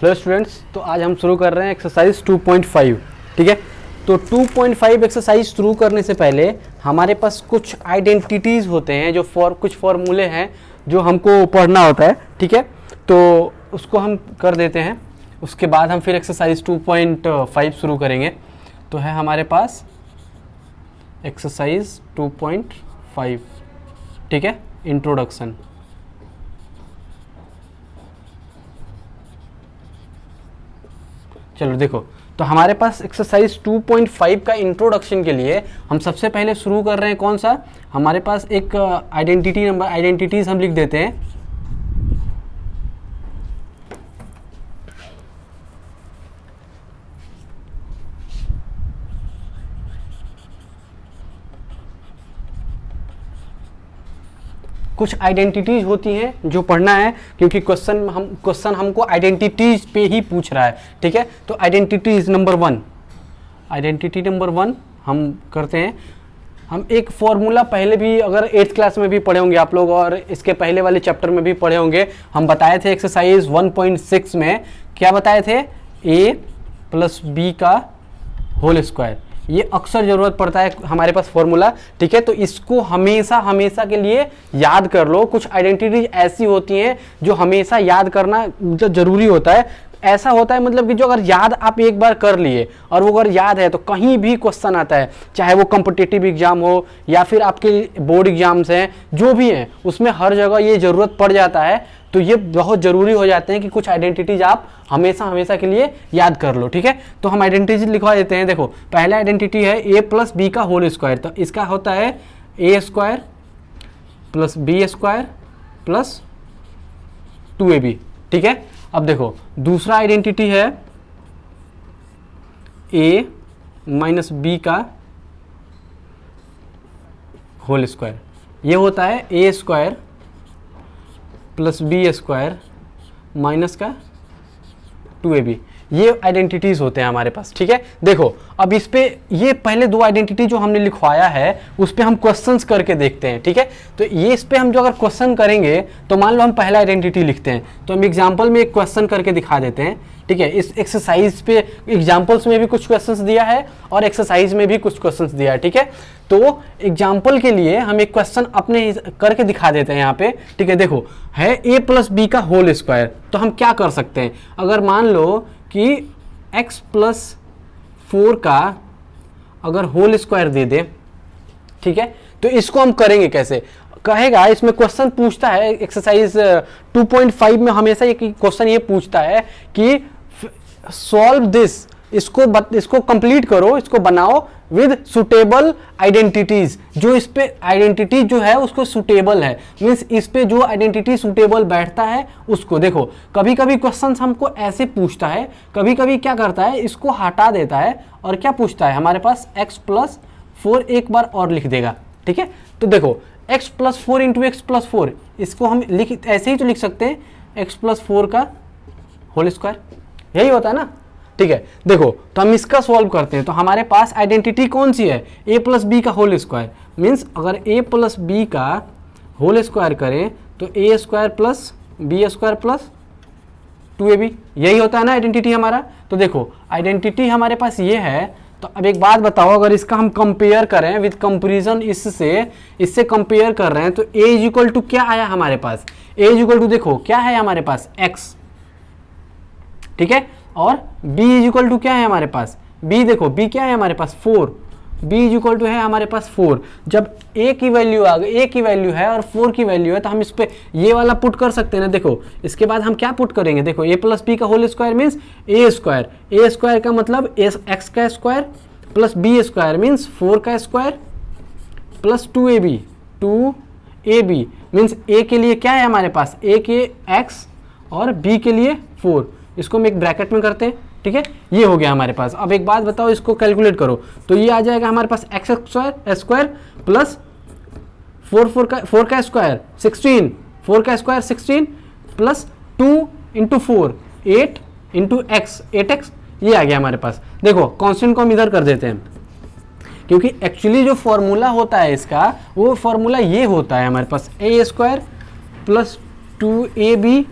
Hello students, तो आज हम शुरू कर रहे हैं एक्सरसाइज 2.5। ठीक है, तो 2.5 एक्सरसाइज शुरू करने से पहले हमारे पास कुछ आइडेंटिटीज़ होते हैं, जो कुछ फॉर्मूले हैं जो हमको पढ़ना होता है। ठीक है, तो उसको हम कर देते हैं, उसके बाद हम फिर एक्सरसाइज 2.5 शुरू करेंगे। तो है हमारे पास एक्सरसाइज 2.5। ठीक है, इंट्रोडक्शन। चलो देखो, तो हमारे पास एक्सरसाइज 2.5 का इंट्रोडक्शन के लिए हम सबसे पहले शुरू कर रहे हैं कौन सा, हमारे पास एक आइडेंटिटीज हम लिख देते हैं। कुछ आइडेंटिटीज होती हैं जो पढ़ना है, क्योंकि क्वेश्चन हमको आइडेंटिटीज पे ही पूछ रहा है। ठीक है, तो आइडेंटिटी नंबर वन हम करते हैं। हम एक फॉर्मूला पहले भी अगर 8th क्लास में भी पढ़े होंगे आप लोग, और इसके पहले वाले चैप्टर में भी पढ़े होंगे। हम बताए थे एक्सरसाइज 1.6 में, क्या बताए थे, a + b का होल स्क्वायर। ये अक्सर ज़रूरत पड़ता है हमारे पास फॉर्मूला। ठीक है, तो इसको हमेशा के लिए याद कर लो। कुछ आइडेंटिटीज ऐसी होती हैं जो हमेशा याद करना ज़रूरी होता है। ऐसा होता है मतलब कि जो अगर याद आप एक बार कर लिए और वो अगर याद है तो कहीं भी क्वेश्चन आता है, चाहे वो कॉम्पिटिटिव एग्जाम हो या फिर आपके बोर्ड एग्जाम्स हैं, जो भी हैं, उसमें हर जगह ये ज़रूरत पड़ जाता है। तो ये बहुत ज़रूरी हो जाते हैं कि कुछ आइडेंटिटीज आप हमेशा के लिए याद कर लो। ठीक है, तो हम आइडेंटिटीज लिखवा देते हैं। देखो, पहला आइडेंटिटी है a + b का होल स्क्वायर। तो इसका होता है a² + b² + 2ab। ठीक है, अब देखो दूसरा आइडेंटिटी है a - b का होल स्क्वायर। ये होता है a² + b² माइनस का 2ab। ये आइडेंटिटीज होते हैं हमारे पास। ठीक है, देखो अब इस पे ये पहले दो आइडेंटिटी जो हमने लिखवाया है उस पे हम क्वेश्चंस करके देखते हैं। ठीक है, तो ये इस पे हम जो अगर क्वेश्चन करेंगे तो मान लो हम पहला आइडेंटिटी लिखते हैं, तो हम एग्जांपल में एक क्वेश्चन करके दिखा देते हैं। ठीक है, इस एक्सरसाइज पे एग्जाम्पल्स में भी कुछ क्वेश्चंस दिया है और एक्सरसाइज में भी कुछ क्वेश्चंस दिया है। ठीक है, तो एग्जाम्पल के लिए हम एक क्वेश्चन अपने करके दिखा देते हैं यहाँ पे। ठीक है, देखो है a + b का होल स्क्वायर। तो हम क्या कर सकते हैं, अगर मान लो कि x + 4 का अगर होल स्क्वायर दे दे, ठीक है, तो इसको हम करेंगे कैसे, कहेगा इसमें क्वेश्चन पूछता है। एक्सरसाइज 2.5 में हमेशा ये क्वेश्चन ये पूछता है कि सॉल्व दिस, इसको कंप्लीट करो, इसको बनाओ विद सुटेबल आइडेंटिटीज। जो इस पे आइडेंटिटी जो है उसको सुटेबल है, मीन्स इस पे जो आइडेंटिटी सुटेबल बैठता है उसको। देखो कभी कभी क्वेश्चन हमको ऐसे पूछता है, कभी कभी क्या करता है, इसको हटा देता है और क्या पूछता है हमारे पास x + 4 एक बार और लिख देगा। ठीक है, तो देखो x + 4 × x + 4, इसको हम ऐसे ही तो लिख सकते हैं x + 4 का होल स्क्वायर, यही होता है ना। ठीक है, देखो तो हम इसका सॉल्व करते हैं। तो हमारे पास आइडेंटिटी कौन सी है, a + b का होल स्क्वायर। मीन्स अगर a + b का होल स्क्वायर करें तो a² + b² + 2ab, यही होता है ना आइडेंटिटी हमारा। तो देखो आइडेंटिटी हमारे पास ये है। तो अब एक बात बताओ, अगर इसका हम कंपेयर करें विद कंपेरिजन, इससे कंपेयर कर रहे हैं, तो a = क्या आया हमारे पास, a = देखो क्या है हमारे पास x। ठीक है, और b = क्या है हमारे पास, b देखो b क्या है हमारे पास 4, b = है हमारे पास 4। जब a की वैल्यू आ गई, a की वैल्यू है और 4 की वैल्यू है, तो हम इस पे ये वाला पुट कर सकते हैं ना। देखो इसके बाद हम क्या पुट करेंगे, देखो a + b का होल स्क्वायर मीन्स a² का मतलब x का स्क्वायर + b² मीन्स 4 का स्क्वायर + 2ab मीन्स a के लिए क्या है हमारे पास, a के x और b के लिए 4। इसको हम एक ब्रैकेट में करते हैं। ठीक है, ये हो गया हमारे पास। अब एक बात बताओ, इसको कैलकुलेट करो तो ये आ जाएगा हमारे पास x² + 4 का स्क्वायर 16, 4 का स्क्वायर 16 + 2 × 4 8 × x, 8x, ये आ गया हमारे पास। देखो कांस्टेंट को हम इधर कर देते हैं, क्योंकि एक्चुअली जो फॉर्मूला होता है इसका, वो फॉर्मूला ये होता है हमारे पास a² + 2ab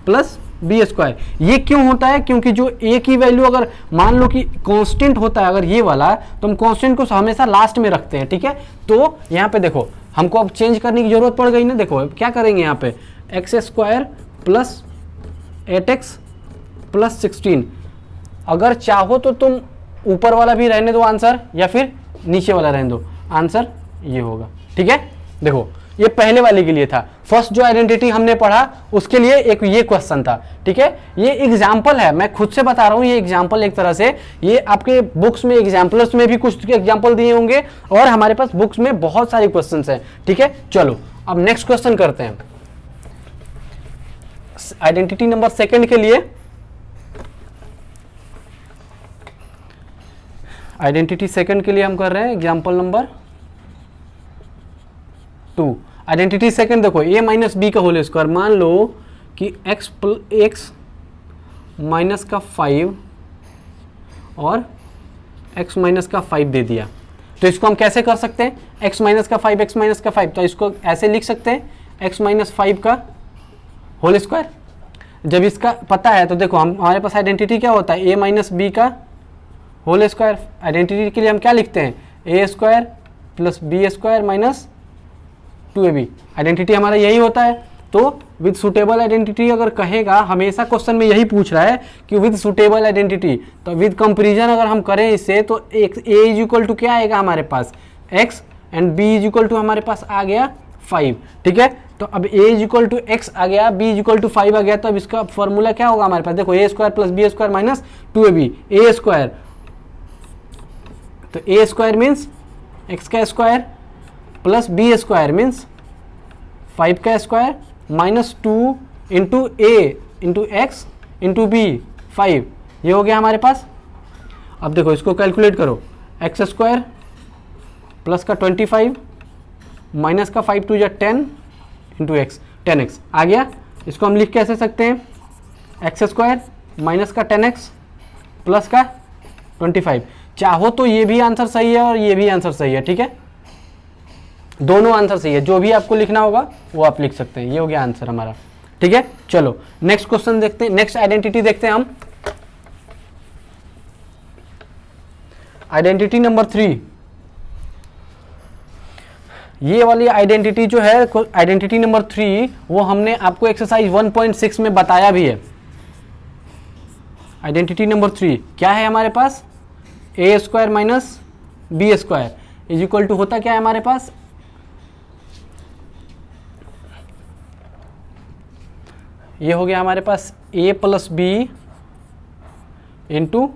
+ बी स्क्वायर। ये क्यों होता है? क्योंकि जो ए की वैल्यू अगर मान लो कि कांस्टेंट होता है अगर ये वाला, तो हम कांस्टेंट को हमेशा लास्ट में रखते हैं, ठीक है। तो यहाँ पे देखो हमको अब चेंज करने की जरूरत पड़ गई ना। देखो अब क्या करेंगे यहाँ पे, x square plus 8x plus 16। अगर चाहो तो तुम ऊपर वाला भी रहने दो आंसर, या फिर नीचे वाला रहने दो, आंसर ये होगा, ठीक है। देखो ये पहले वाले के लिए था, फर्स्ट जो आइडेंटिटी हमने पढ़ा उसके लिए एक ये क्वेश्चन था, ठीक है। ये एग्जाम्पल है, मैं खुद से बता रहा हूँ, ये एग्जाम्पल एक तरह से, ये आपके बुक्स में एग्जाम्पल्स में भी कुछ एग्जाम्पल दिए होंगे और हमारे पास बुक्स में बहुत सारे क्वेश्चन हैं, ठीक है। चलो अब नेक्स्ट क्वेश्चन करते हैं। आइडेंटिटी नंबर सेकंड के लिए, आइडेंटिटी सेकंड के लिए हम कर रहे हैं एग्जाम्पल नंबर 2। आइडेंटिटी सेकंड देखो, a माइनस बी का होल स्क्वायर। मान लो कि x माइनस का 5 और x माइनस का 5 दे दिया, तो इसको हम कैसे कर सकते हैं? x माइनस का 5 x माइनस का 5, तो इसको ऐसे लिख सकते हैं x माइनस 5 का होल स्क्वायर। जब इसका पता है तो देखो हमारे पास आइडेंटिटी क्या होता है, a माइनस बी का होल स्क्वायर। आइडेंटिटी के लिए हम क्या लिखते हैं, A square plus B square minus 2ab। Identity हमारा यही होता है। तो विद सुटेबल आइडेंटिटी अगर कहेगा, हमेशा क्वेश्चन में यही पूछ रहा है कि विद सुटेबल आइडेंटिटी, तो विद कंपेरिजन अगर हम करें इससे, तो एक a इज इक्वल टू क्या आएगा हमारे पास x, and b is equal to हमारे पास आ गया 5, ठीक है। तो अब a is equal to x आ गया, b इज इक्वल टू 5 आ गया, तो अब इसका फॉर्मूला क्या होगा हमारे पास, देखो a square plus B square minus 2ab। a square, तो a स्क्वायर मीन्स x का square plus B square means 5 का square minus 2 into A into X into B 5, ये हो गया हमारे पास। अब देखो इसको कैलकुलेट करो, एक्स स्क्वायर प्लस का 25 माइनस का 5 टू या 10 इंटू एक्स, 10x आ गया। इसको हम लिख कैसे सकते हैं, एक्स स्क्वायर माइनस का 10x प्लस का 25। चाहो तो ये भी आंसर सही है और ये भी आंसर सही है, ठीक है, दोनों आंसर सही है। जो भी आपको लिखना होगा वो आप लिख सकते हैं। ये हो गया आंसर हमारा, ठीक है। चलो नेक्स्ट क्वेश्चन देखते हैं, नेक्स्ट आइडेंटिटी देखते हैं हम। आइडेंटिटी नंबर 3, ये वाली आइडेंटिटी जो है, आइडेंटिटी नंबर 3, वो हमने आपको एक्सरसाइज 1.6 में बताया भी है। आइडेंटिटी नंबर 3 क्या है हमारे पास, A square minus B square is equal to होता क्या है हमारे पास, ये हो गया हमारे पास a plus B into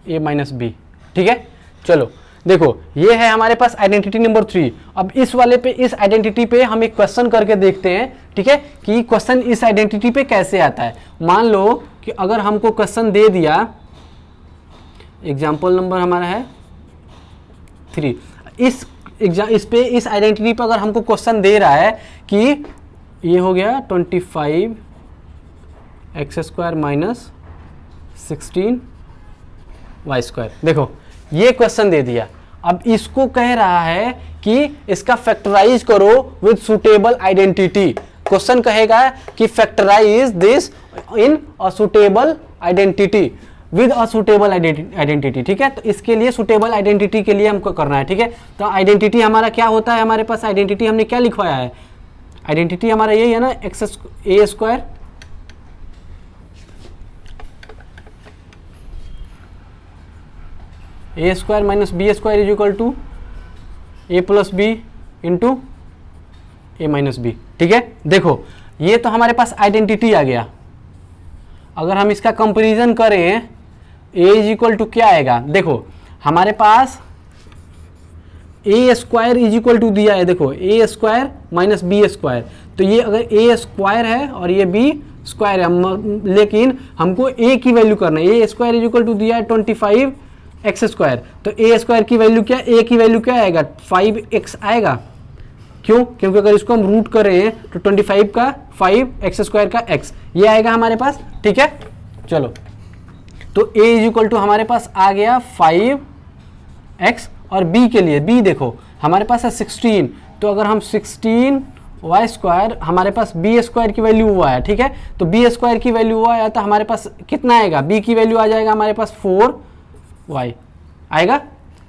A minus B, ठीक है। चलो देखो ये है हमारे पास आइडेंटिटी नंबर 3। अब इस वाले पे, इस आइडेंटिटी पे हम एक क्वेश्चन करके देखते हैं, ठीक है, कि क्वेश्चन इस आइडेंटिटी पे कैसे आता है। मान लो कि अगर हमको क्वेश्चन दे दिया, एग्जाम्पल नंबर हमारा है 3, इस पे, इस आइडेंटिटी पे अगर हमको क्वेश्चन दे रहा है कि ये हो गया 25 X square minus 16 Y square, देखो ये क्वेश्चन दे दिया। अब इसको कह रहा है कि इसका फैक्टराइज करो विद सुटेबल आइडेंटिटी। क्वेश्चन कहेगा कि factorise this in a suitable identity, with a suitable identity, ठीक है। तो इसके लिए सुटेबल आइडेंटिटी के लिए हमको करना है, ठीक है। तो आइडेंटिटी हमारा क्या होता है, हमारे पास आइडेंटिटी हमने क्या लिखवाया है, आइडेंटिटी हमारा यही है ना, X A square A square minus B square is equal to A plus B into A minus B, ठीक है। देखो ये तो हमारे पास आइडेंटिटी आ गया। अगर हम इसका कंपैरिजन करें, ए इज इक्वल टू क्या आएगा, देखो हमारे पास A square is equal to दिया है, देखो A square minus B square, तो ये अगर ए स्क्वायर है और ये बी स्क्वायर है, लेकिन हमको ए की वैल्यू करना है। ए स्क्वायर इज इक्वल टू दिया है 25 एक्स स्क्वायर, तो ए स्क्वायर की वैल्यू क्या, ए की वैल्यू क्या आएगा, 5x आएगा। क्यों, क्योंकि अगर इसको हम रूट करें तो 25 का 5 एक्स स्क्वायर का x, ये आएगा हमारे पास, ठीक है। चलो तो a इज इक्वल टू हमारे पास आ गया 5x, और b के लिए, b देखो हमारे पास है 16, तो अगर हम 16 वाई स्क्वायर हमारे पास बी स्क्वायर की वैल्यू हुआ है, ठीक है। तो बी स्क्वायर की वैल्यू हुआ है तो हमारे पास कितना आएगा, बी की वैल्यू आ जाएगा हमारे पास 4y आएगा।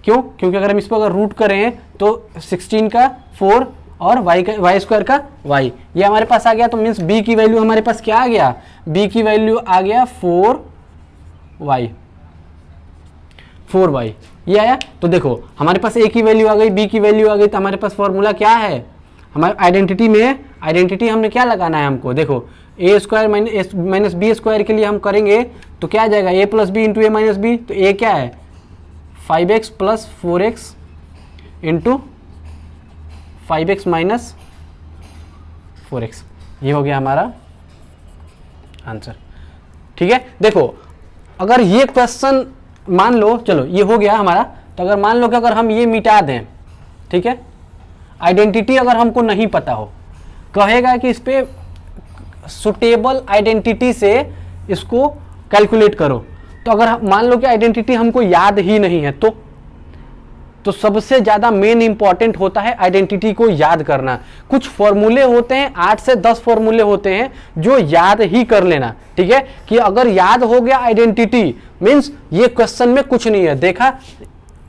क्यों? क्योंकि अगर हम इसको अगर रूट करें तो 16 का 4 और वाई स्क्वायर का y, ये हमारे पास आ गया। तो मीन्स b की वैल्यू हमारे पास क्या आ गया, b की वैल्यू आ गया 4y ये आया। तो देखो हमारे पास a की वैल्यू आ गई, b की वैल्यू आ गई, तो हमारे पास फॉर्मूला क्या है, हमारे आइडेंटिटी में आइडेंटिटी हमने क्या लगाना है हमको, देखो A square minus B square के लिए हम करेंगे तो क्या आ जाएगा, a plus B into A minus B. तो a क्या है 5x plus 4x into 5x minus 4x, ये हो गया हमारा आंसर, ठीक है। देखो अगर ये क्वेश्चन मान लो, चलो ये हो गया हमारा, तो अगर मान लो कि अगर हम ये मिटा दें, ठीक है, आइडेंटिटी अगर हमको नहीं पता हो, कहेगा कि इस पे सुटेबल आइडेंटिटी से इसको कैलकुलेट करो। तो अगर मान लो कि आइडेंटिटी हमको याद ही नहीं है तो सबसे ज़्यादा मेन इंपॉर्टेंट होता है आइडेंटिटी को याद करना। कुछ फॉर्मूले होते हैं, 8 से 10 फॉर्मूले होते हैं जो याद ही कर लेना, ठीक है। कि अगर याद हो गया आइडेंटिटी मीन्स ये क्वेश्चन में कुछ नहीं है, देखा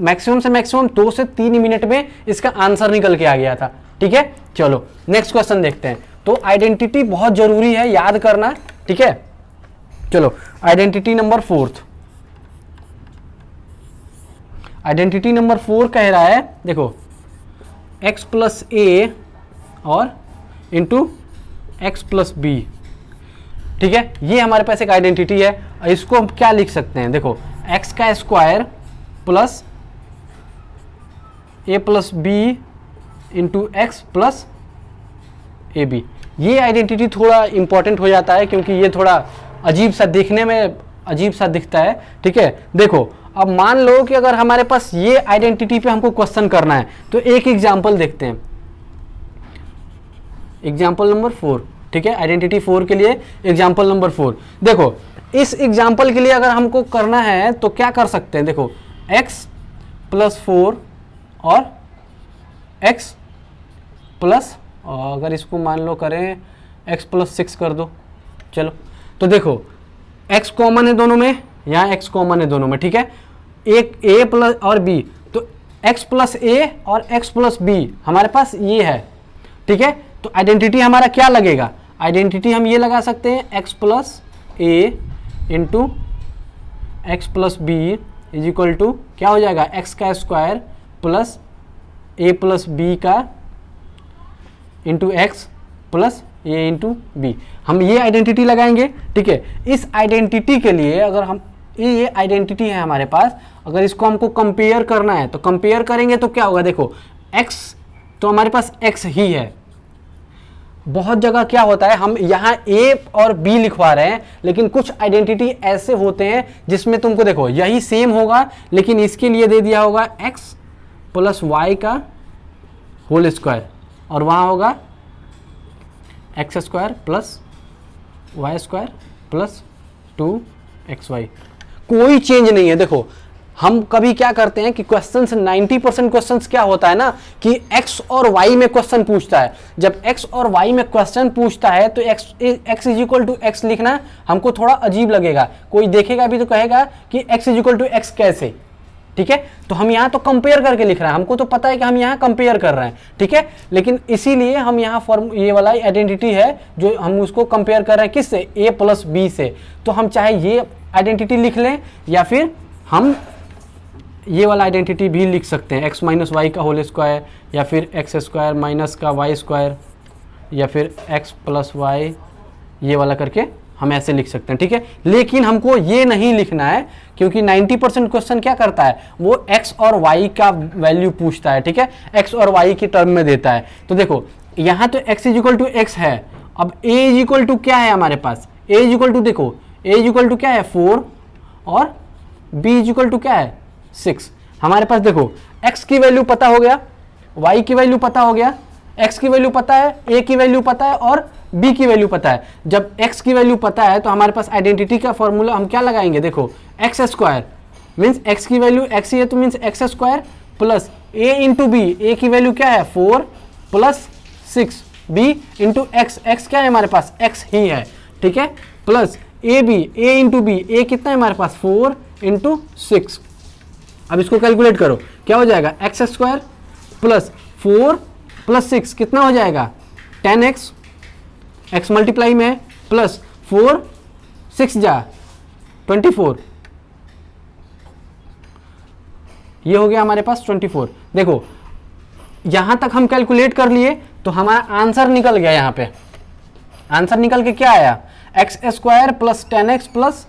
मैक्सिमम से मैक्सिमम 2 से 3 मिनट में इसका आंसर निकल के आ गया था, ठीक है। चलो नेक्स्ट क्वेश्चन देखते हैं। तो आइडेंटिटी बहुत जरूरी है याद करना, ठीक है। चलो आइडेंटिटी नंबर 4, आइडेंटिटी नंबर 4 कह रहा है, देखो x प्लस ए और इंटू एक्स प्लस बी, ठीक है। ये हमारे पास एक आइडेंटिटी है। इसको हम क्या लिख सकते हैं, देखो x का square plus A plus B into X plus A B. ये आइडेंटिटी थोड़ा इंपॉर्टेंट हो जाता है क्योंकि ये थोड़ा अजीब सा दिखने में अजीब सा दिखता है, ठीक है। देखो अब मान लो कि अगर हमारे पास ये आइडेंटिटी पे हमको क्वेश्चन करना है तो एक एग्जांपल देखते हैं, एग्जांपल नंबर 4, ठीक है। आइडेंटिटी 4 के लिए एग्जांपल नंबर 4, देखो इस एग्जांपल के लिए अगर हमको करना है तो क्या कर सकते हैं, देखो x प्लस 4 और x प्लस, अगर इसको मान लो करें x प्लस 6 कर दो, चलो। तो देखो x कॉमन है दोनों में, यहाँ x कॉमन है दोनों में, ठीक है। एक a प्लस और b, तो x प्लस a और x प्लस b हमारे पास ये है, ठीक है। तो आइडेंटिटी हमारा क्या लगेगा, आइडेंटिटी हम ये लगा सकते हैं x plus a into X plus B is equal to क्या हो जाएगा, x का square plus a plus B का into X plus A into B. हम ये आइडेंटिटी लगाएंगे, ठीक है। इस आइडेंटिटी के लिए अगर हम ये आइडेंटिटी है हमारे पास, अगर इसको हमको कंपेयर करना है तो कंपेयर करेंगे तो क्या होगा, देखो x तो हमारे पास x ही है। बहुत जगह क्या होता है हम यहाँ a और b लिखवा रहे हैं, लेकिन कुछ आइडेंटिटी ऐसे होते हैं जिसमें तुमको देखो यही सेम होगा लेकिन इसके लिए दे दिया होगा x प्लस वाई का होल स्क्वायर और वहाँ होगा X square plus Y square plus 2xy। कोई चेंज नहीं है। देखो हम कभी क्या करते हैं कि क्वेश्चंस 90% क्वेश्चंस क्या होता है ना कि x और y में क्वेश्चन पूछता है। जब x और y में क्वेश्चन पूछता है तो x is equal to X लिखना हमको थोड़ा अजीब लगेगा, कोई देखेगा भी तो कहेगा कि x is equal to X कैसे, ठीक है। तो हम यहाँ तो कंपेयर करके लिख रहे हैं, हमको तो पता है कि हम यहाँ कंपेयर कर रहे हैं, ठीक है। लेकिन इसीलिए हम यहाँ ये वाला आइडेंटिटी है जो हम उसको कंपेयर कर रहे हैं किससे, a प्लस बी से। तो हम चाहे ये आइडेंटिटी लिख लें या फिर हम ये वाला आइडेंटिटी भी लिख सकते हैं, x माइनस वाई का होल स्क्वायर या फिर एक्स स्क्वायर माइनस का वाई स्क्वायर या फिर x प्लस वाई, ये वाला करके हम ऐसे लिख सकते हैं, ठीक है। लेकिन हमको ये नहीं लिखना है क्योंकि 90% क्वेश्चन क्या करता है वो x और y का वैल्यू पूछता है, ठीक है, x और y की टर्म में देता है। तो देखो यहाँ तो x is equal to X है, अब a इज इक्वल टू क्या है हमारे पास, a इज इक्वल टू देखो a इज इक्वल टू क्या है 4 और b इज इक्वल टू क्या है 6। हमारे पास देखो x की वैल्यू पता हो गया, y की वैल्यू पता हो गया, x की वैल्यू पता है, a की वैल्यू पता है और b की वैल्यू पता है। जब x की वैल्यू पता है तो हमारे पास आइडेंटिटी का फॉर्मूला हम क्या लगाएंगे, देखो एक्स स्क्वायर मीन्स x की वैल्यू x ही है तो means X square plus a into B, a की वैल्यू क्या है 4 plus 6 B into x, X क्या है हमारे पास, एक्स ही है, ठीक है, plus A B, A into B, A कितना है हमारे पास 4 इंटू 6। अब इसको कैलकुलेट करो, क्या हो जाएगा एक्स स्क्वायर प्लस 4 प्लस 6 कितना हो जाएगा 10x, x मल्टीप्लाई में है, प्लस 4 6 जा 24, ये हो गया हमारे पास 24। देखो यहां तक हम कैलकुलेट कर लिए तो हमारा आंसर निकल गया, यहां पे आंसर निकल के क्या आया x square plus 10x plus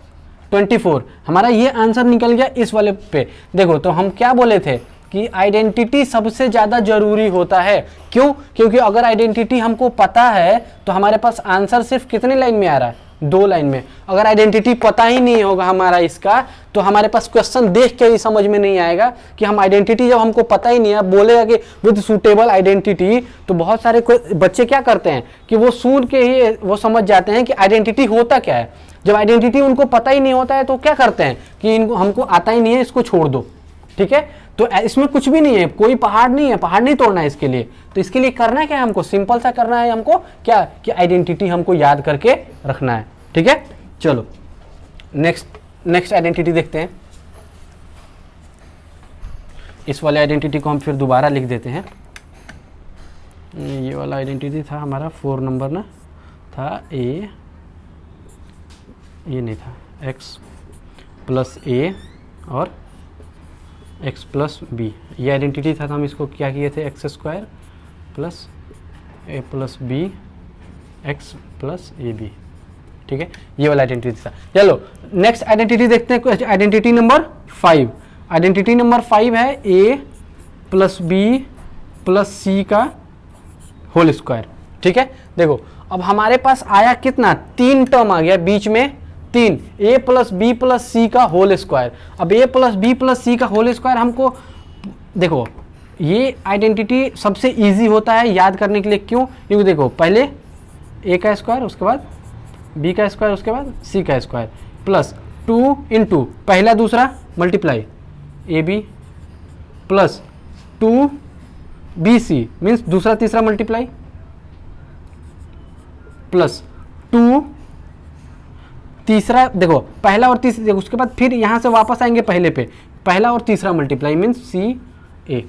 24, हमारा ये आंसर निकल गया इस वाले पे। देखो तो हम क्या बोले थे कि आइडेंटिटी सबसे ज़्यादा जरूरी होता है, क्यों, क्योंकि अगर आइडेंटिटी हमको पता है तो हमारे पास आंसर सिर्फ कितने लाइन में आ रहा है, 2 लाइन में। अगर आइडेंटिटी पता ही नहीं होगा हमारा इसका तो हमारे पास क्वेश्चन देख के ही समझ में नहीं आएगा कि हम आइडेंटिटी, जब हमको पता ही नहीं है बोलेगा कि विद सूटेबल आइडेंटिटी, तो बहुत सारे बच्चे क्या करते हैं कि वो सुन के ही वो समझ जाते हैं कि आइडेंटिटी होता क्या है। जब आइडेंटिटी उनको पता ही नहीं होता है तो क्या करते हैं कि इनको हमको आता ही नहीं है, इसको छोड़ दो, ठीक है। तो इसमें कुछ भी नहीं है, कोई पहाड़ नहीं है, पहाड़ नहीं तोड़ना है इसके लिए। तो इसके लिए करना क्या है हमको, सिंपल सा करना है हमको क्या कि आइडेंटिटी हमको याद करके रखना है, ठीक है। चलो नेक्स्ट आइडेंटिटी देखते हैं। इस वाले आइडेंटिटी को हम फिर दोबारा लिख देते हैं। ये वाला आइडेंटिटी था हमारा 4 नंबर ना था, ये नहीं था, x प्लस ए और x प्लस बी, ये आइडेंटिटी था। तो हम इसको क्या किए थे X square plus A plus B X plus A B, ठीक है, ये वाला आइडेंटिटी था। चलो नेक्स्ट आइडेंटिटी देखते हैं, आइडेंटिटी नंबर 5। आइडेंटिटी नंबर 5 है a plus B plus C का होल स्क्वायर, ठीक है। देखो अब हमारे पास आया कितना, 3 टर्म आ गया बीच में, 3 a plus B plus C का होल स्क्वायर। अब a plus B plus C का होल स्क्वायर हमको, देखो ये आइडेंटिटी सबसे इजी होता है याद करने के लिए, क्यों, क्योंकि देखो पहले a का स्क्वायर, उसके बाद b का स्क्वायर, उसके बाद c का स्क्वायर, प्लस 2 इंटू पहला दूसरा multiply A B plus 2 B C means दूसरा तीसरा मल्टीप्लाई प्लस 2 तीसरा, देखो पहला और तीसरा, देखो उसके बाद फिर यहाँ से वापस आएंगे पहले पे, पहला और तीसरा मल्टीप्लाई मीन्स सी ए,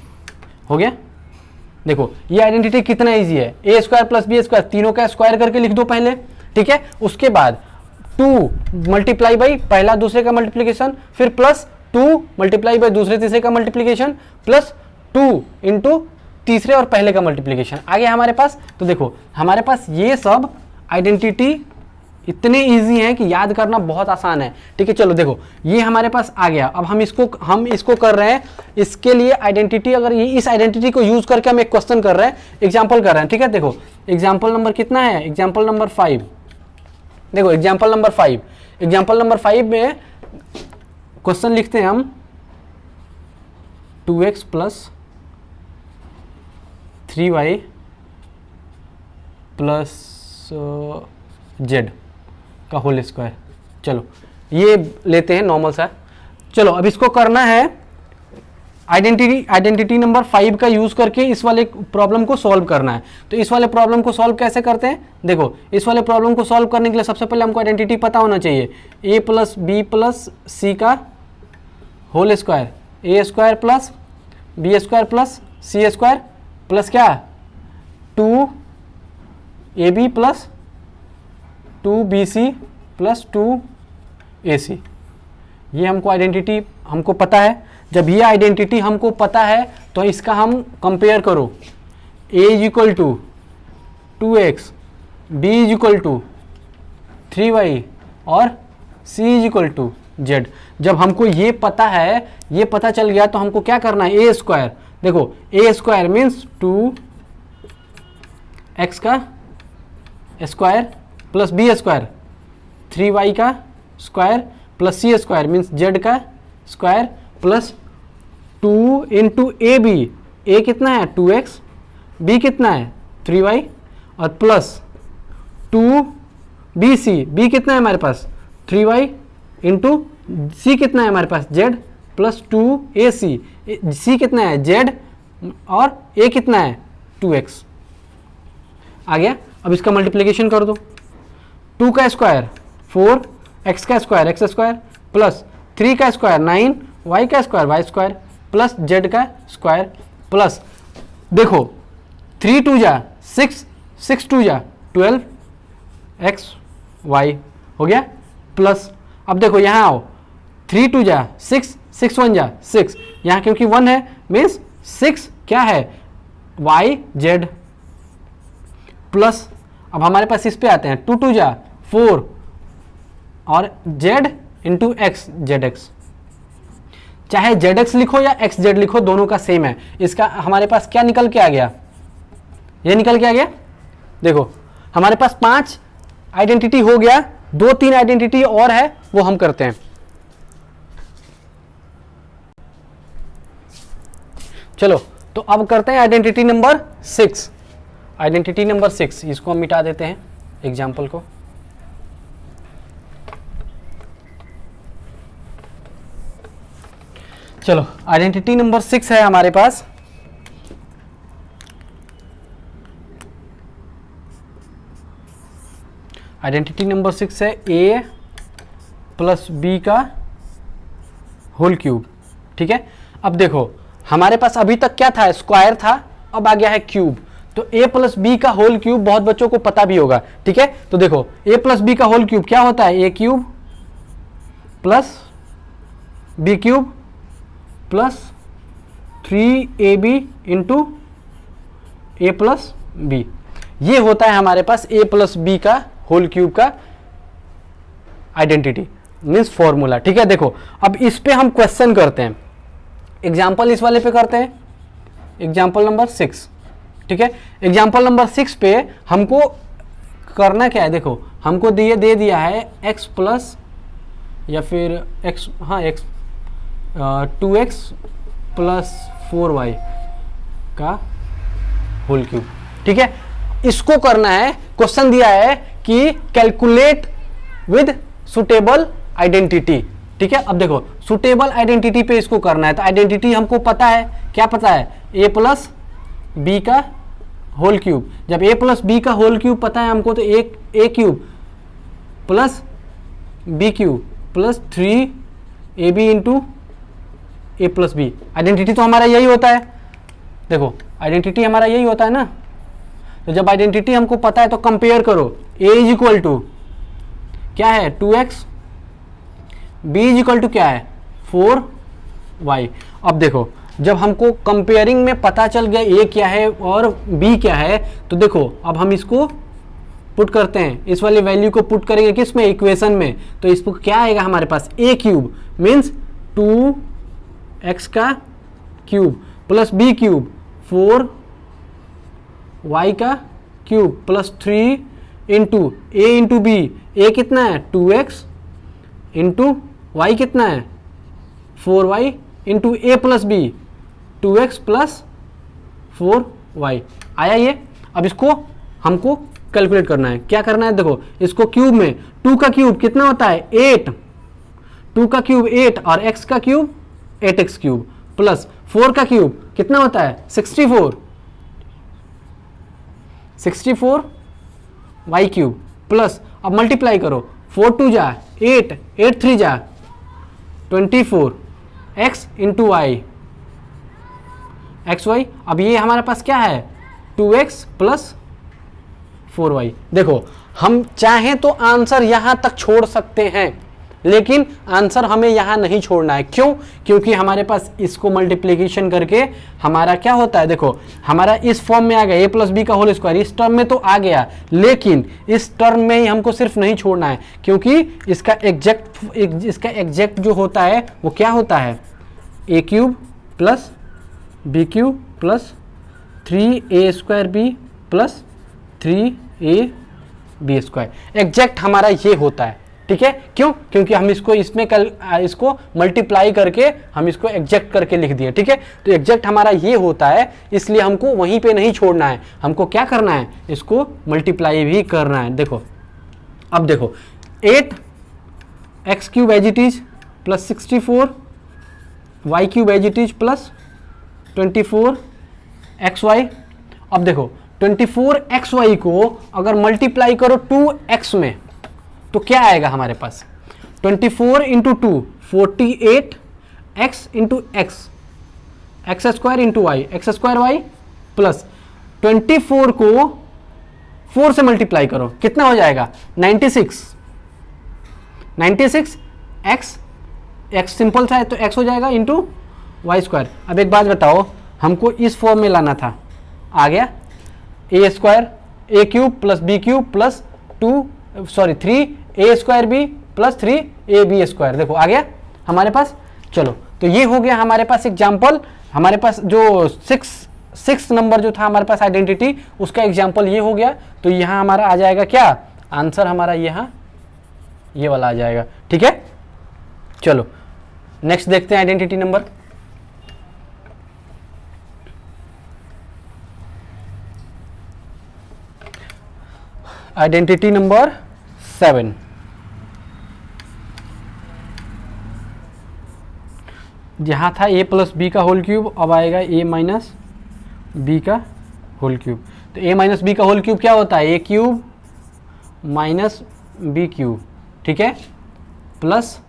हो गया। देखो ये आइडेंटिटी कितना इजी है, ए स्क्वायर प्लस बी स्क्वायर, तीनों का स्क्वायर करके लिख दो पहले, ठीक है। उसके बाद 2 मल्टीप्लाई बाई पहला दूसरे का मल्टीप्लीकेशन, फिर प्लस 2 मल्टीप्लाई बाई दूसरे तीसरे का मल्टीप्लीकेशन, प्लस 2 इंटू तीसरे और पहले का मल्टीप्लीकेशन आ गया हमारे पास। तो देखो हमारे पास ये सब आइडेंटिटी इतने इजी हैं कि याद करना बहुत आसान है, ठीक है। चलो देखो ये हमारे पास आ गया। अब हम इसको कर रहे हैं, इसके लिए आइडेंटिटी, अगर ये इस आइडेंटिटी को यूज करके हम एक क्वेश्चन कर रहे हैं, एग्जांपल कर रहे हैं, ठीक है। देखो एग्जांपल नंबर कितना है, एग्जांपल नंबर 5। देखो एग्जांपल नंबर 5 में क्वेश्चन लिखते हैं हम 2x plus 3y plus z का होल स्क्वायर। चलो ये लेते हैं नॉर्मल सा। चलो अब इसको करना है आइडेंटिटी नंबर 5 का यूज करके इस वाले प्रॉब्लम को सॉल्व करना है। तो इस वाले प्रॉब्लम को सॉल्व कैसे करते हैं, देखो इस वाले प्रॉब्लम को सॉल्व करने के लिए सबसे पहले हमको आइडेंटिटी पता होना चाहिए, a plus B plus C का whole square, A square plus B square plus C square plus क्या 2ab plus 2bc plus 2ac। ये हमको आइडेंटिटी हमको पता है। जब ये आइडेंटिटी हमको पता है तो इसका हम कंपेयर करो, a is equal to 2x, b is equal to 3y और c is equal to z। जब हमको ये पता है, ये पता चल गया तो हमको क्या करना है, a स्क्वायर। देखो a स्क्वायर मीन्स 2x का square plus b square 3y का square plus c square means z का square plus 2 into A B, A कितना है 2x, b कितना है 3y और प्लस 2bc, b कितना है हमारे पास 3y इंटू c कितना है हमारे पास z प्लस 2ac, c कितना है z और a कितना है 2x। आ गया। अब इसका मल्टीप्लिकेशन कर दो, 2 का स्क्वायर 4, x का स्क्वायर x स्क्वायर प्लस 3 का स्क्वायर 9, y का square y square plus z का स्क्वायर प्लस देखो 3 2 जा 6, 6 2 जा 12 x y हो गया प्लस अब देखो यहाँ आओ 3 2 जा 6, 6 1 जा 6, यहाँ क्योंकि 1 है मीन्स 6 क्या है y z प्लस अब हमारे पास इस पे आते हैं 2 2 जा 4 और z into x Z x, चाहे जेड एक्स लिखो या एक्स जेड लिखो दोनों का सेम है। इसका हमारे पास क्या निकल के आ गया, ये निकल के आ गया। देखो हमारे पास 5 आइडेंटिटी हो गया, 2-3 आइडेंटिटी और है वो हम करते हैं। चलो तो अब करते हैं आइडेंटिटी नंबर 6। आइडेंटिटी नंबर 6 इसको हम मिटा देते हैं एग्जाम्पल को। चलो आइडेंटिटी नंबर 6 है हमारे पास। आइडेंटिटी नंबर 6 है a प्लस बी का होल क्यूब। ठीक है, अब देखो हमारे पास अभी तक क्या था, स्क्वायर था, अब आ गया है क्यूब। तो a प्लस बी का होल क्यूब बहुत बच्चों को पता भी होगा। ठीक है, तो देखो a प्लस बी का होल क्यूब क्या होता है, a cube plus B cube plus 3ab into A plus B. ये होता है हमारे पास a प्लस बी का होल क्यूब का आइडेंटिटी मीन्स फॉर्मूला। ठीक है, देखो अब इस पे हम क्वेश्चन करते हैं, एग्जाम्पल इस वाले पे करते हैं, एग्जाम्पल नंबर 6। ठीक है, एग्जाम्पल नंबर 6 पे हमको करना क्या है, देखो हमको दे दिया है x प्लस या फिर x, हाँ x 2x प्लस 4y का होल क्यूब। ठीक है, इसको करना है, क्वेश्चन दिया है कि कैलकुलेट विद सुटेबल आइडेंटिटी। ठीक है, अब देखो सुटेबल आइडेंटिटी पे इसको करना है, तो आइडेंटिटी हमको पता है, क्या पता है, a प्लस बी का होल क्यूब। जब a प्लस बी का होल क्यूब पता है हमको, तो a cube plus B cube plus 3ab into A plus b. Identity तो हमारा यही होता है, देखो आइडेंटिटी हमारा यही होता है ना। तो जब आइडेंटिटी हमको पता है तो कंपेयर करो, a इज इक्वल टू क्या है 2x, b is equal to क्या है 4y। अब देखो जब हमको कंपेयरिंग में पता चल गया a क्या है और b क्या है, तो देखो अब हम इसको पुट करते हैं, इस वाले वैल्यू को पुट करेंगे किस में, इक्वेशन में। तो इसको क्या आएगा हमारे पास, a क्यूब मीन्स 2x का cube plus b cube 4y का cube plus 3 into a into B. a कितना है 2x इंटू y कितना है 4y into a plus b 2x plus 4y आया ये। अब इसको हमको कैलकुलेट करना है, क्या करना है, देखो इसको क्यूब में 2 का क्यूब कितना होता है 8, 2 का क्यूब 8 और x का क्यूब 8x क्यूब प्लस 4 का क्यूब कितना होता है 64 y क्यूब प्लस अब मल्टीप्लाई करो 4 2 जा 8, 8 3 जा 24 x into y x y. अब ये हमारे पास क्या है 2x प्लस 4y। देखो हम चाहें तो आंसर यहां तक छोड़ सकते हैं, लेकिन आंसर हमें यहां नहीं छोड़ना है। क्यों, क्योंकि हमारे पास इसको मल्टीप्लिकेशन करके हमारा क्या होता है, देखो हमारा इस फॉर्म में आ गया a प्लस बी का होल स्क्वायर, इस टर्म में तो आ गया, लेकिन इस टर्म में ही हमको सिर्फ नहीं छोड़ना है, क्योंकि इसका एग्जैक्ट जो होता है वो क्या होता है a cube plus B cube plus 3a square B plus 3ab square. Exact हमारा ये होता है। ठीक है, क्यों, क्योंकि हम इसको इसको मल्टीप्लाई करके हम इसको एग्जैक्ट करके लिख दिए। ठीक है, तो एग्जैक्ट हमारा ये होता है, इसलिए हमको वहीं पे नहीं छोड़ना है, हमको क्या करना है, इसको मल्टीप्लाई भी करना है। देखो अब देखो 8x cube as it is plus 64 y cube as it is plus 24 xy। अब देखो 24xy को अगर मल्टीप्लाई करो 2x में तो क्या आएगा हमारे पास? 24 into 2 48x into x, x square into y, x square y plus 24 को 4 से मल्टीप्लाई करो, कितना हो जाएगा? 96 x, x सिंपल सा है तो x हो जाएगा इंटू वाई स्क्वायर। अब एक बात बताओ, हमको इस फॉर्म में लाना था, आ गया A square A cube plus B cube plus 3 A square B plus 3 A B square, देखो आ गया हमारे पास। चलो तो ये हो गया हमारे पास एग्जाम्पल, हमारे पास जो सिक्स नंबर जो था हमारे पास आइडेंटिटी, उसका एग्जाम्पल ये हो गया। तो यहाँ हमारा आ जाएगा क्या आंसर? हमारा यहाँ ये वाला आ जाएगा, ठीक है। चलो नेक्स्ट देखते हैं आइडेंटिटी नंबर। आइडेंटिटी नंबर 7, जहाँ था a प्लस बी का होल क्यूब, अब आएगा a माइनस बी का होल क्यूब। तो a माइनस बी का होल क्यूब क्या होता है? a cube minus B cube, ठीक है, प्लस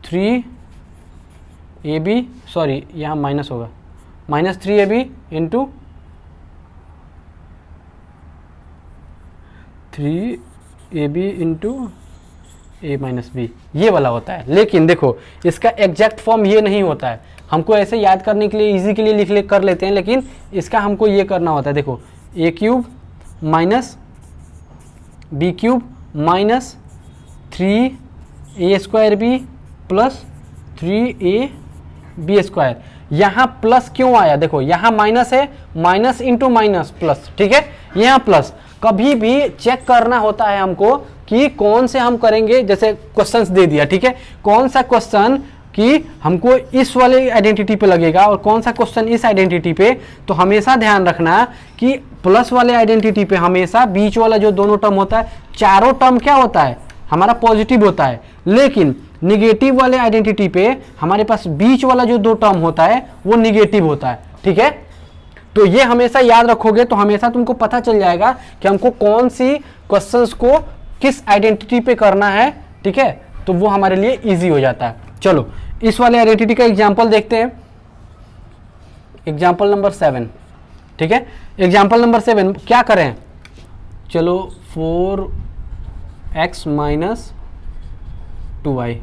3ab, सॉरी यहाँ माइनस होगा, minus 3ab into 3ab into ए माइनस बी, ये वाला होता है। लेकिन देखो इसका एग्जैक्ट फॉर्म ये नहीं होता है, हमको ऐसे याद करने के लिए इजी के लिए लिख कर लेते हैं, लेकिन इसका हमको ये करना होता है। देखो A cube minus B cube minus 3a square B plus 3ab square. यहाँ प्लस क्यों आया? देखो यहाँ माइनस है, माइनस इंटू माइनस प्लस, ठीक है, यहाँ प्लस। कभी भी चेक करना होता है हमको कि कौन से हम करेंगे, जैसे क्वेश्चंस दे दिया, ठीक है, कौन सा क्वेश्चन कि हमको इस वाले आइडेंटिटी पे लगेगा और कौन सा क्वेश्चन इस आइडेंटिटी पे। तो हमेशा ध्यान रखना कि प्लस वाले आइडेंटिटी पे हमेशा बीच वाला जो दोनों टर्म होता है, चारों टर्म क्या होता है हमारा? पॉजिटिव होता है। लेकिन निगेटिव वाले आइडेंटिटी पे हमारे पास बीच वाला जो दो टर्म होता है वो निगेटिव होता है, ठीक है। तो ये हमेशा याद रखोगे तो हमेशा तुमको पता चल जाएगा कि हमको कौन सी क्वेश्चंस को किस आइडेंटिटी पे करना है, ठीक है, तो वो हमारे लिए इजी हो जाता है। चलो इस वाले आइडेंटिटी का एग्जांपल देखते हैं, एग्जांपल नंबर 7, ठीक है। एग्जांपल नंबर 7 क्या करें? चलो 4x माइनस 2y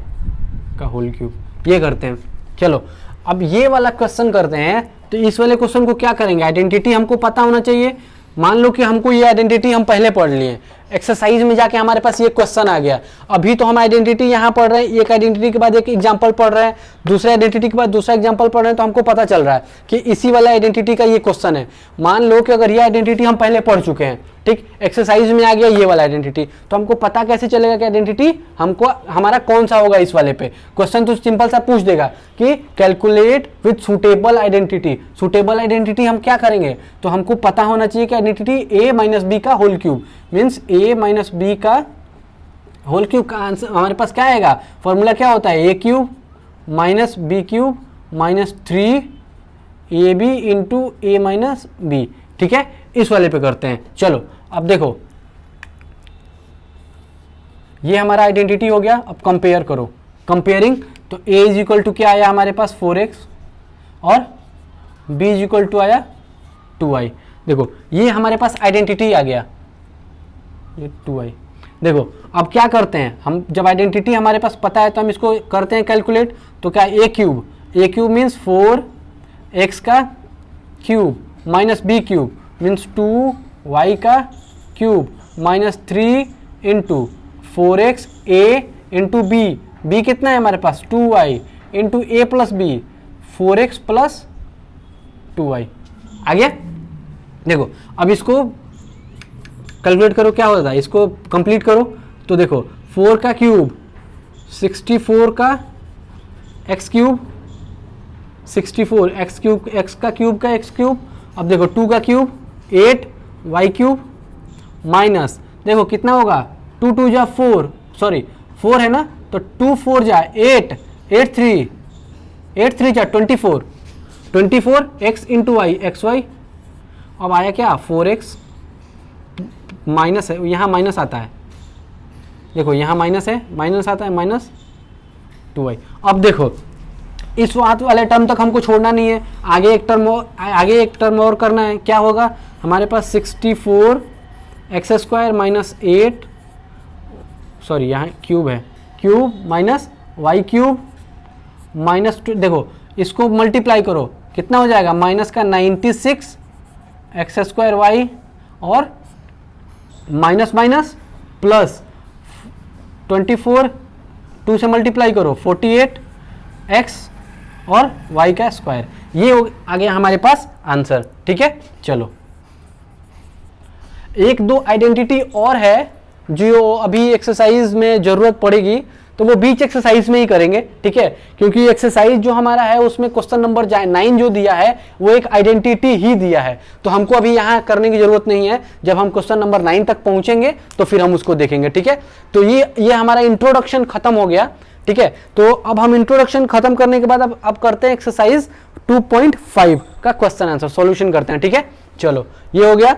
का होल क्यूब, ये करते हैं। चलो अब ये वाला क्वेश्चन करते हैं। तो इस वाले क्वेश्चन को क्या करेंगे? आइडेंटिटी हमको पता होना चाहिए। मान लो कि हमको ये आइडेंटिटी हम पहले पढ़ लिए, एक्सरसाइज में जाके हमारे पास ये क्वेश्चन आ गया। अभी तो हम आइडेंटिटी यहाँ पढ़ रहे हैं, एक आइडेंटिटी के बाद एक एग्जांपल पढ़ रहे हैं, दूसरे आइडेंटिटी के बाद दूसरा एग्जांपल पढ़ रहे हैं, तो हमको पता चल रहा है कि इसी वाला आइडेंटिटी का ये क्वेश्चन है। मान लो कि अगर ये आइडेंटिटी हम पहले पढ़ चुके हैं, ठीक, एक्सरसाइज में आ गया ये वाला आइडेंटिटी, तो हमको पता कैसे चलेगा कि आइडेंटिटी हमको हमारा कौन सा होगा इस वाले पे। क्वेश्चन तो सिंपल सा पूछ देगा कि calculate with suitable identity. Suitable identity हम क्या करेंगे? तो हमको पता होना चाहिए कि आइडेंटिटी a माइनस बी का whole cube means a minus B का होल क्यूब का आंसर हमारे पास क्या आएगा? फॉर्मूला क्या होता है? a cube minus B cube minus 3ab into A minus B, ठीक है। इस वाले पे करते हैं। चलो अब देखो ये हमारा आइडेंटिटी हो गया। अब कंपेयर करो, कंपेयरिंग, तो a इज इक्वल टू क्या आया हमारे पास? 4x और b इज इक्वल टू आया 2y। देखो ये हमारे पास आइडेंटिटी आ गया, ये 2y। देखो अब क्या करते हैं हम, जब आइडेंटिटी हमारे पास पता है तो हम इसको करते हैं कैलकुलेट। तो क्या a क्यूब मीन्स 4x का cube minus B cube means 2y का cube minus 3 into 4x a into B कितना है हमारे पास? 2y इंटू ए plus B 4x plus 2y। आ गया? देखो अब इसको कैलकुलेट करो क्या होता है, इसको कंप्लीट करो। तो देखो 4 का क्यूब 64 का x क्यूब 64 x का क्यूब का x क्यूब। अब देखो 2 का क्यूब 8 y क्यूब माइनस, देखो कितना होगा? 2 2 जा 4, सॉरी 4 है ना, तो 2 4 जा 8 8 3 जा 24 x into y x y. अब आया क्या? 4x माइनस है, यहाँ माइनस आता है, देखो यहाँ माइनस है, माइनस आता है माइनस 2y। अब देखो इस बात वाले टर्म तक हमको छोड़ना नहीं है, आगे एक टर्म और करना है। क्या होगा हमारे पास 64 एक्स स्क्वायर माइनस 8, सॉरी यहाँ क्यूब है, cube minus y cube minus 2, देखो इसको मल्टीप्लाई करो कितना हो जाएगा, माइनस का 96 एक्स स्क्वायर वाई और माइनस माइनस प्लस 24, 2 से मल्टीप्लाई करो 48 एक्स और y का स्क्वायर। ये आ गया हमारे पास आंसर। ठीक है, चलो एक दो आइडेंटिटी और है जो अभी एक्सरसाइज में जरूरत पड़ेगी, तो वो बीच एक्सरसाइज में ही करेंगे। ठीक है, क्योंकि एक्सरसाइज जो हमारा है उसमें क्वेश्चन नंबर 9 जो दिया है वो एक आइडेंटिटी ही दिया है, तो हमको अभी यहाँ करने की जरूरत नहीं है। जब हम क्वेश्चन नंबर 9 तक पहुंचेंगे तो फिर हम उसको देखेंगे। ठीक है, तो ये हमारा इंट्रोडक्शन खत्म हो गया। ठीक है, तो अब हम इंट्रोडक्शन खत्म करने के बाद अब करते हैं एक्सरसाइज 2.5 का क्वेश्चन आंसर सॉल्यूशन करते हैं। ठीक है, चलो ये हो गया।